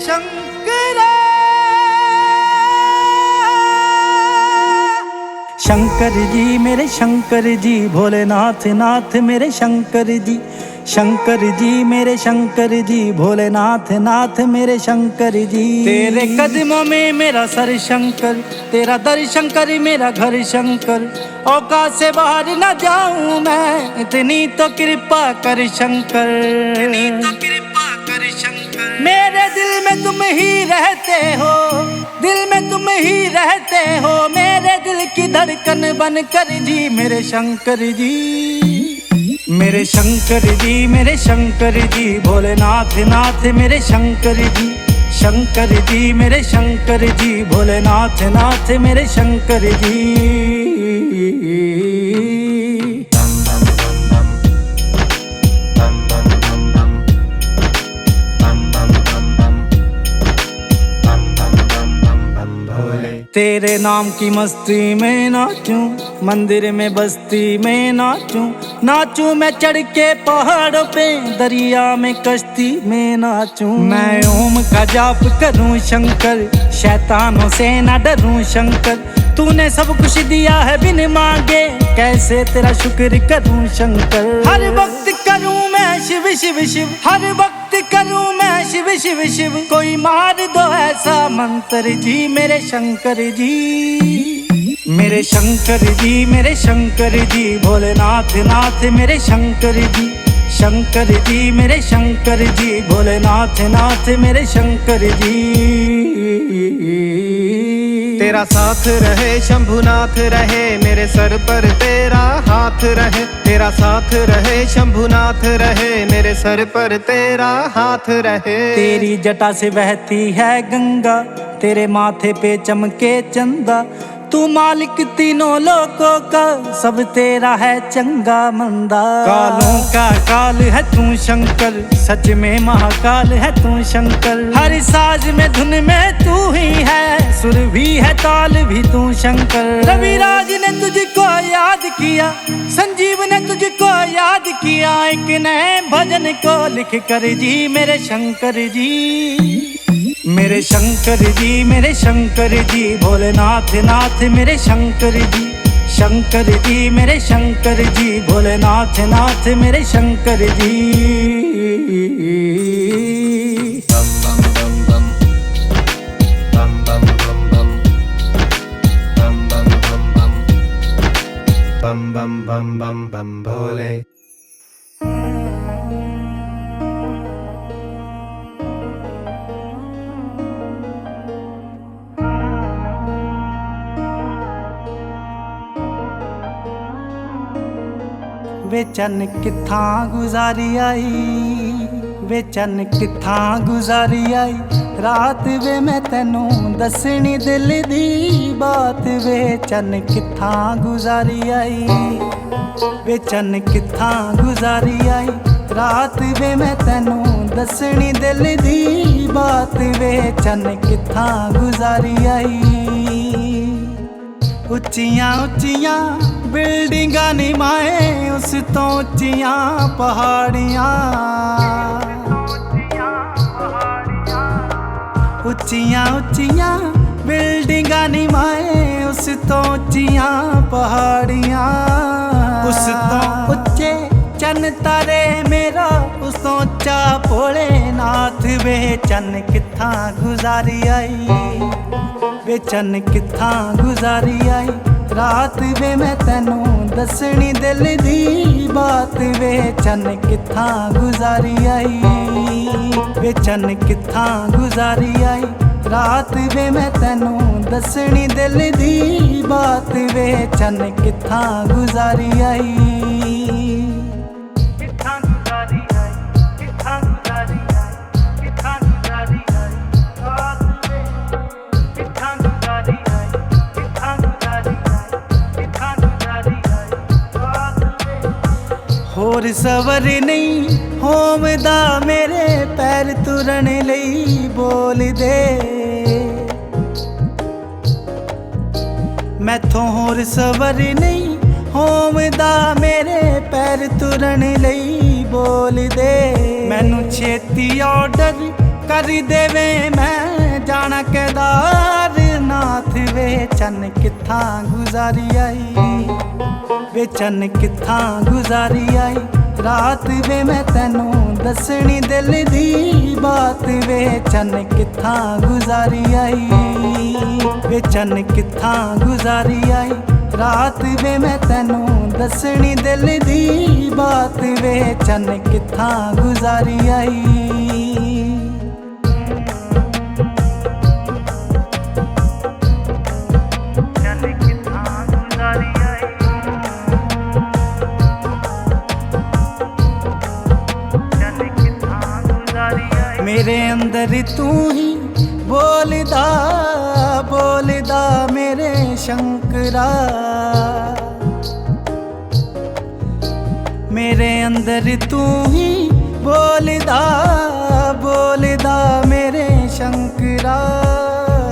शंकर शंकर जी मेरे शंकर जी, भोलेनाथ नाथ मेरे शंकर जी, शंकर जी मेरे शंकर जी, भोलेनाथ नाथ मेरे शंकर जी। तेरे कदमों में मेरा सर शंकर, तेरा दर शंकर मेरा घर शंकर, औकात से बाहर न जाऊं मैं, इतनी तो कृपा कर शंकर, इतनी तो कृपा कर शंकर। मेरे दिल में तुम ही रहते हो, दिल में तुम ही रहते हो, मेरे दिल की धड़कन बन कर जी मेरे शंकर जी, मेरे शंकर जी मेरे शंकर जी, भोलेनाथ नाथ मेरे शंकर जी, शंकर जी मेरे शंकर जी, भोलेनाथ नाथ मेरे शंकर जी। तेरे नाम की मस्ती में नाचूं, मंदिर में बस्ती में नाचूं, नाचूं मैं चढ़ के पहाड़ों पे, दरिया में कश्ती में नाचूं। मैं ओम का जाप करूं शंकर, शैतानों से न डरूं शंकर, तूने सब कुछ दिया है बिन मांगे, कैसे तेरा शुक्र करूं शंकर। हर वक्त करूं मैं शिव शिव शिव, हर वक्त करूं मैं शिव शिव शिव, कोई मार दो ऐसा मंत्र जी मेरे शंकर जी, मेरे शंकर जी मेरे शंकर जी, भोलेनाथ नाथ मेरे शंकर जी, शंकर जी मेरे शंकर जी, भोलेनाथ नाथ मेरे शंकर जी। तेरा साथ रहे शंभुनाथ रहे, मेरे सर पर तेरा हाथ रहे, तेरा साथ रहे शंभुनाथ रहे, मेरे सर पर तेरा हाथ रहे। तेरी जटा से बहती है गंगा, तेरे माथे पे चमके चंदा, तू मालिक तीनों लोकों का, सब तेरा है चंगा मंदा। कालों का काल है तू शंकर, सच में महाकाल है तू शंकर, हर साज में धुन में तू ही है, सुर भी है ताल भी तू शंकर। रविराज ने तुझको याद किया, संजीव ने तुझको याद किया, एक नए भजन को लिख कर जी मेरे शंकर जी, मेरे शंकर जी मेरे शंकर जी, भोलेनाथ नाथ मेरे शंकर जी, शंकर जी मेरे शंकर जी, भोलेनाथ नाथ मेरे शंकर जी। बम बम बम बम बम भोले। वे चन कित्थां गुजारी आई, वे चन कित्थां गुजारी आई, रात वे मैं तेनू दसनी दिल दी बात, वे चन कित्थां गुजारी आई, वे चन कित्थां गुजारी आई, रात वे मैं तेनू दसनी दिल दी बात, वे चन कित्थां गुजारी आई। उच्चियां उच्चियां बिल्डिंगां नी माए, उस तो उच्चियां पहाड़ियां, उच्चियां उच्चियां बिल्डिंगां नी माए, उस तो उच्चियां पहाड़ियां, उस तो उच्चे चन तारे मेरा, उस तो उच्चा भोलेनाथ, वे चन कित्थां गुजारी आई, वे चन कित्थां गुजारी आई, रात वे मैं तेनू दसनी दिल दी बात, वे चन कित्थां गुजारी आई, वे चन कित्थां गुजारी आई, रात वे मैं तेनू दसनी दिल दी बात, वे चन कित्थां गुजारी आई, कित्थां गुजारी आई, कित्थां गुजारी आई, कित्थां गुजारी आई, रात वे कित्थां गुजारी आई, कित्थां गुजारी आई, कित्थां गुजारी आई, रात वे। होर सवर नहीं होमदा मेरे पैर तुरन लई बोल दे, मैथों होर सवर नहीं होमदा मेरे पैर तुरन लई बोल दे, मैनू छेती ऑर्डर कर देवे मैं जाना केदारनाथ वे चन कित्था गुजारी आई वे चन कित्था गुजारी आई रात वे मैं तेनू दसनी दिल दी बात वे चन कित्था गुजारी आई वे चन कित्था गुजारी आई रात वे मैं तेनू दसनी दिल दी बात वे चन कित्था गुजारी आई मेरे अंदर तू ही बोलदा बोलदा मेरे शंकरा मेरे अंदर तू ही बोलदा बोलदा मेरे शंकरा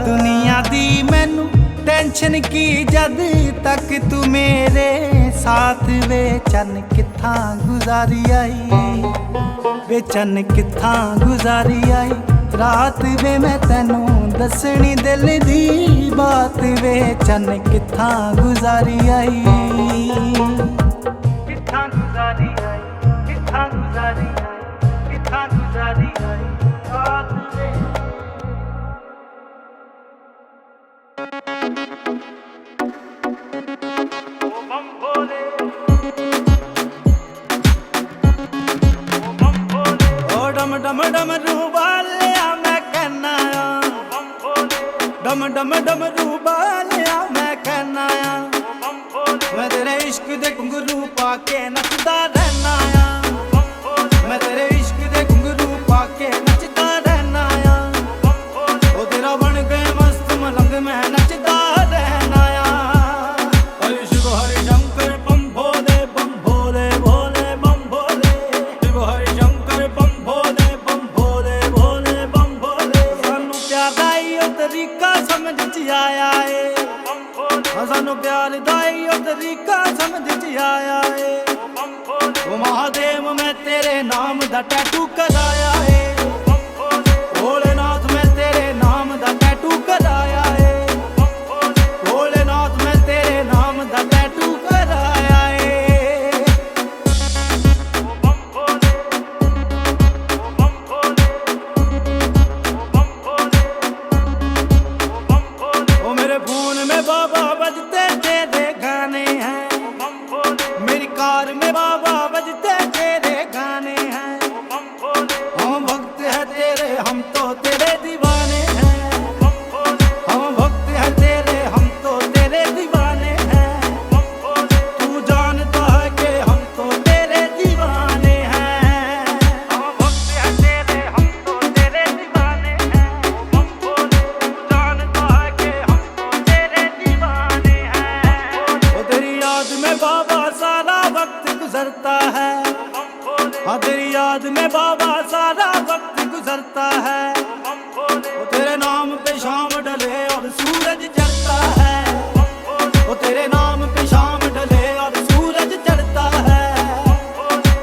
दुनिया दी मैनू टेंशन की जद तक तू मेरे साथ वे चन कित्था गुजारी आई वे चन कित्था गुजारी आई रात वे मैं तेनू दसनी दिल दी बात वे चन कित्था गुजारी आई कित्था गुजारी आई कित्था गुजारी आई कित्था गुजारी आई रात वे ओ बम भोले डम डम डम रूबालिया मैं कहना डम डम डम रूबालिया मैं कहना मैं तेरे इश्क दे घुंघरू पाके नचदा रहना मैं तेरे इश्क दे घुंघरू पाके नचदा रहना ओ तेरा बन गए मस्त मलंग मैं नचदा रहना हरि शिव हरि शंकर बम भोले भोले बम भोले शिव हरि शंकर बम भोले भोले बम भोले सानू प्यार दा ओ तरीका समझ च आया है सानू प्यार दा ओ तरीका समझ च आया है ओ महादेव मैं तेरे नाम दा टैटू कराया है भोलेनाथ मैं तेरे नाम दा टैटू कराया है भोलेनाथ मैं तेरे नाम दा टैटू कराया है ओ मेरे फोन में बाबा बजते तेरे गाने हैं मेरी कार में बाबा बजते तेरे गाने हैं हम भक्त हैं तेरे हम तो तेरे दीवाने हैं हम भक्त हैं तेरे हम तो तेरे दीवाने हैं तू जानता है कि हम तो तेरे दीवाने हैं हम भक्त हैं तेरे हम तो तेरे दीवाने हैं तू जानता है कि हम तो तेरे दीवाने हैं ओ तेरी याद में बाबा सारा वक्त गुजरता है हाँ तेरी याद में बाबा सारा वक्त गुजरता है वो तेरे नाम पे शाम ढले और सूरज चढ़ता है वो तेरे नाम पे शाम ढले और सूरज चढ़ता है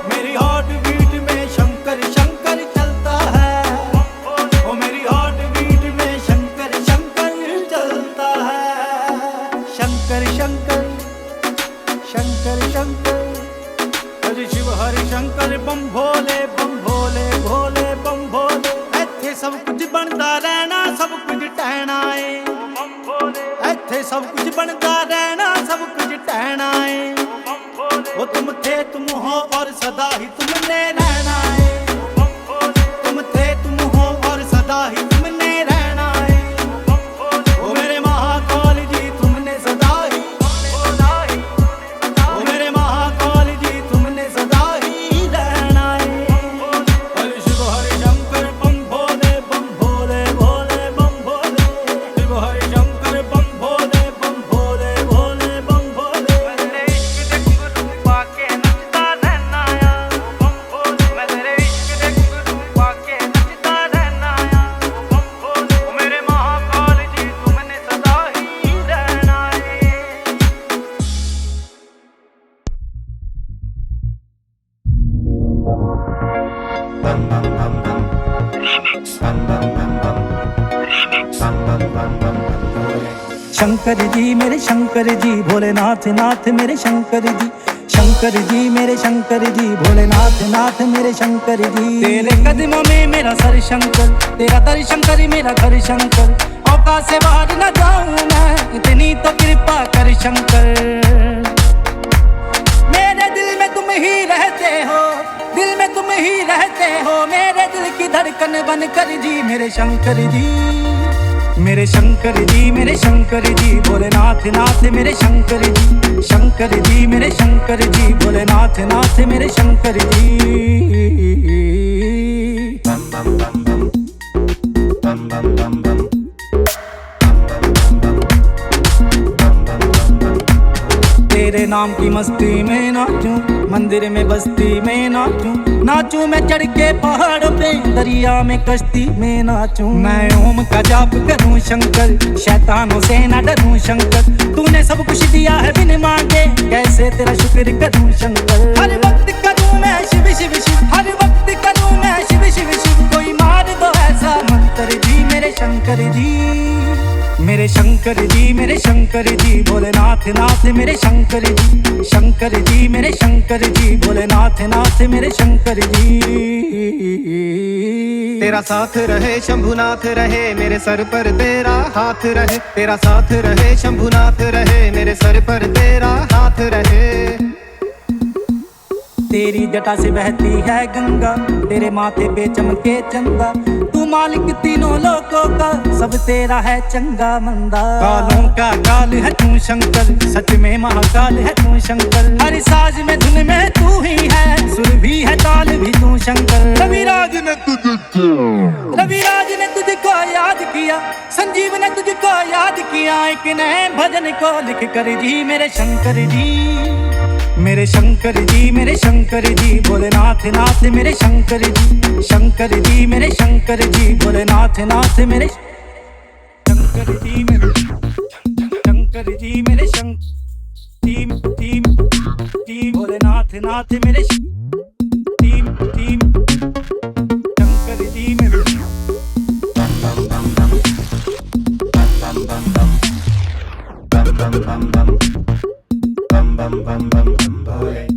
मेरी हार्ट बीट में शंकर शंकर चलता है वो मेरी हार्ट बीट में शंकर शंकर चलता है शंकर शंकर शंकर शंकर हरि शिव हरि शंकर बम भोले भोले बम भोले ਇੱਥੇ सब कुछ बनता रहना सब कुछ टहना है ਇੱਥੇ सब कुछ बनता रहना सब कुछ टहना है वो तुम थे तुम हो और सदा ही तुमने रहना है तुम थे तुम हो और सदा ही तुमने रहना है वो मेरे महाकाल जी तुमने सदा ही वो मेरे महाकाल जी तुमने सदा ही रहना है हरि शिव हरि शंकर बम भोले भोले बम भोले शिव हरि शंकर बम भोले बम भोले तेरे इश्क दे घुंघरू पाके नचदा रहना बम भोले शंकर जी मेरे शंकर जी भोलेनाथ नाथ मेरे शंकर जी, शंकर जी मेरे शंकर जी भोलेनाथ नाथ मेरे शंकर जी। तेरे कदमों में मेरा सर शंकर, तेरा दर शंकर मेरा घर शंकर, औकात से बाहर न जाऊं मैं, इतनी तो कृपा कर शंकर। मेरे दिल में तुम ही रहते हो, दिल में तुम ही रहते हो, मेरे दिल की धड़कन बन कर जी मेरे शंकर जी, मेरे शंकर जी मेरे शंकर जी भोलेनाथ नाथ मेरे शंकर जी, शंकर जी मेरे शंकर जी भोलेनाथ नाथ मेरे शंकर जी। बम बम बम बम बम बम बम बम तेरे नाम की मस्ती में नाचूं, मंदिर में बस्ती में नाचूं, नाचूं मैं चढ़ के पहाड़ पे, दरिया में कश्ती में नाचूं। मैं ओम का जाप करूं शंकर, शैतानों से न डरूं शंकर, तूने सब कुछ दिया है बिन मांगे, कैसे तेरा शुक्र करूं शंकर। हर वक्त करूं मैं शिव शिव शिव, हर वक्त करूं मैं शिव शिव शिव, कोई मार दो ऐसा मंत्र जी मेरे शंकर जी, मेरे शंकर जी मेरे शंकर जी भोलेनाथ नाथ मेरे शंकर जी, शंकर जी मेरे शंकर जी भोलेनाथ नाथ मेरे शंकर जी। तेरा साथ रहे शंभुनाथ रहे, मेरे सर पर तेरा हाथ रहे, तेरा साथ रहे शंभुनाथ रहे, मेरे सर पर तेरा हाथ रहे। तेरी जटा से बहती है गंगा, तेरे माथे पे चमके चंदा, तू मालिक तीनों लोकों का, सब तेरा है चंगा मंदा। कालों का काल है तू शंकर, सच में महाकाल है तू शंकर, हर साज में धुन में तू ही है, सुर भी है ताल भी तू शंकर। रविराज ने तुझको याद किया, संजीव ने तुझको याद किया, एक नए भजन को लिख कर जी मेरे शंकर जी, मेरे शंकर जी मेरे शंकर जी भोलेनाथ नाथ मेरे शंकर जी, शंकर जी मेरे शंकर जी भोलेनाथ नाथ मेरे शंकर जी, मेरे शंकर जी मेरे शंकर जी भोलेनाथ नाथ मेरे शंकर जी मेरे bum bum bum bum bum bum bum bum bum bum bum